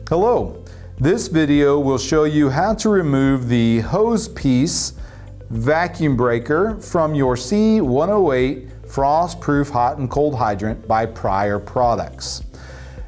Hello, this video will show you how to remove the hose piece vacuum breaker from your C-108 frost-proof hot and cold hydrant by PRIER Products.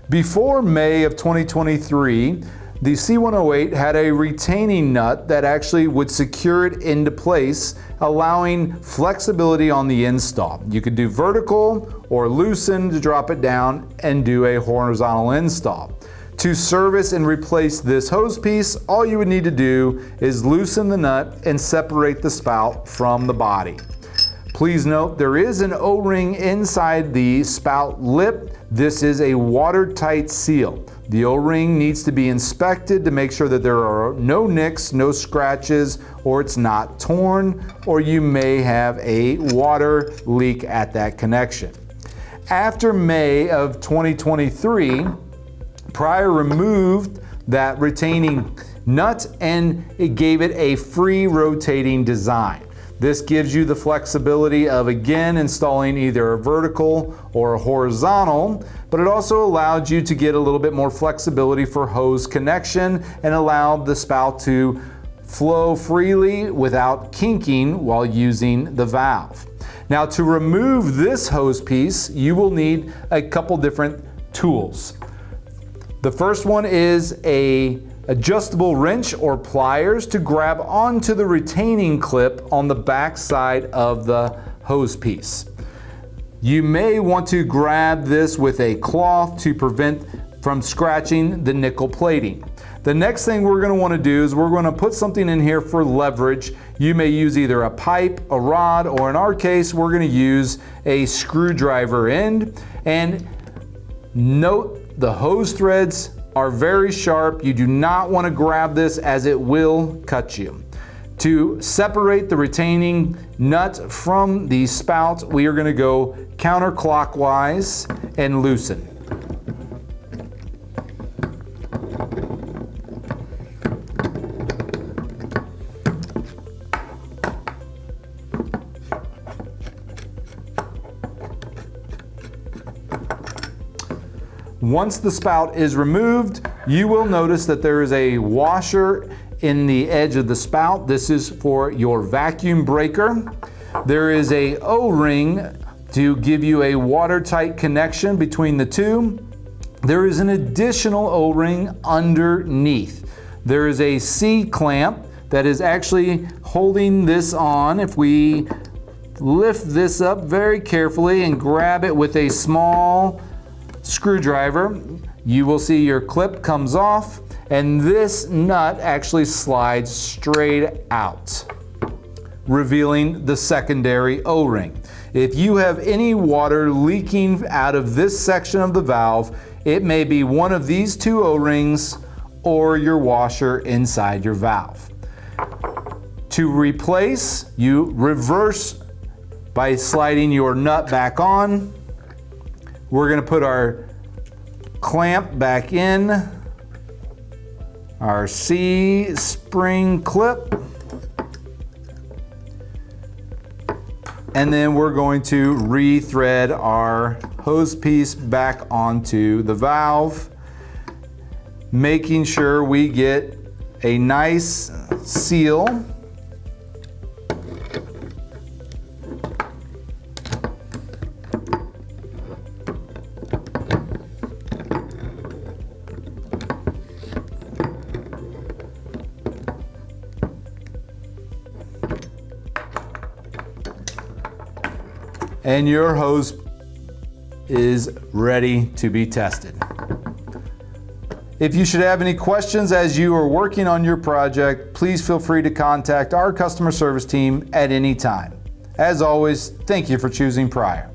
Before May of 2023, the C-108 had a retaining nut that actually would secure it into place, allowing flexibility on the install. You could do vertical or loosen to drop it down and do a horizontal install. To service and replace this hose piece, all you would need to do is loosen the nut and separate the spout from the body. Please note there is an O-ring inside the spout lip. This is a watertight seal. The O-ring needs to be inspected to make sure that there are no nicks, no scratches, or it's not torn, or you may have a water leak at that connection. After May of 2023, PRIER removed that retaining nut and it gave it a free rotating design. This gives you the flexibility of again installing either a vertical or a horizontal, but it also allowed you to get a little bit more flexibility for hose connection and allowed the spout to flow freely without kinking while using the valve. Now, to remove this hose piece, you will need a couple different tools. The first one is a adjustable wrench or pliers to grab onto the retaining clip on the back side of the hose piece. You may want to grab this with a cloth to prevent from scratching the nickel plating. The next thing we're going to want to do is we're going to put something in here for leverage. You may use either a pipe, a rod, or in our case, we're going to use a screwdriver end. And note, the hose threads are very sharp. You do not want to grab this as it will cut you. To separate the retaining nut from the spout, we are going to go counterclockwise and loosen. Once the spout is removed, you will notice that there is a washer in the edge of the spout. This is for your vacuum breaker. There is a O-ring to give you a watertight connection between the two. There is an additional O-ring underneath. There is a C-clamp that is actually holding this on. If we lift this up very carefully and grab it with a small screwdriver, you will see your clip comes off and this nut actually slides straight out, revealing the secondary O-ring. If you have any water leaking out of this section of the valve, it may be one of these two O-rings or your washer inside your valve. To replace, you reverse by sliding your nut back on. We're going to put our clamp back in, our C-spring clip, and then we're going to re-thread our hose piece back onto the valve, making sure we get a nice seal. And your hose is ready to be tested. If you should have any questions as you are working on your project, please feel free to contact our customer service team at any time. As always, thank you for choosing PRIER.